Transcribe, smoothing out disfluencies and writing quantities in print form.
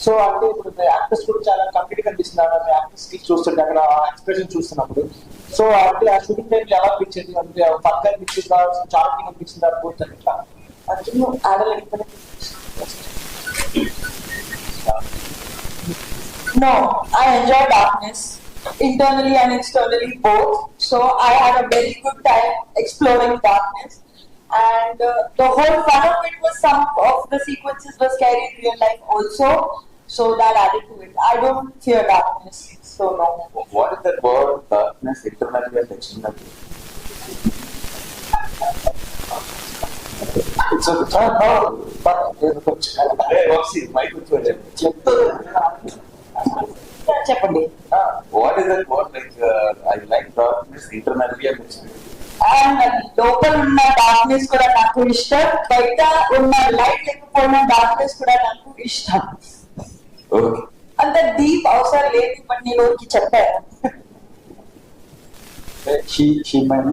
So అంటే ఇప్పుడు actors కూడా చాలా కంప్లీట్ కనిపిస్తున్నారు, యాక్టర్స్ కి చూస్తుంటే అక్కడ ఎక్స్ప్రెషన్ చూస్తున్నప్పుడు. సో అంటే ఆ షూటింగ్ టైం ఎలా అనిపించింది, అంటే పక్క అనిపించిందా, చాలా అనిపించిందా, పూర్తి ఇట్లా Arjun ఆడలేకపోతే No, I enjoy darkness internally and externally both. So I had a very good time exploring darkness, and the whole fun of it was some of the sequences were scary in real life also. So that added to it. I don't fear darkness, so no. What is that word darkness internally and externally? So చెప్పండి. What is that word like? I like darkness internally and externally. And లోపల ఉన్న darkness కూడా నాకు ఇష్టం, బయట ఉన్న light లేకపోయిన darkness కూడా నాకు ఇష్టం. Okay. అంత డీప్ అవసరం లేదు, బట్ నేను ఊరికి చెప్పాను. She might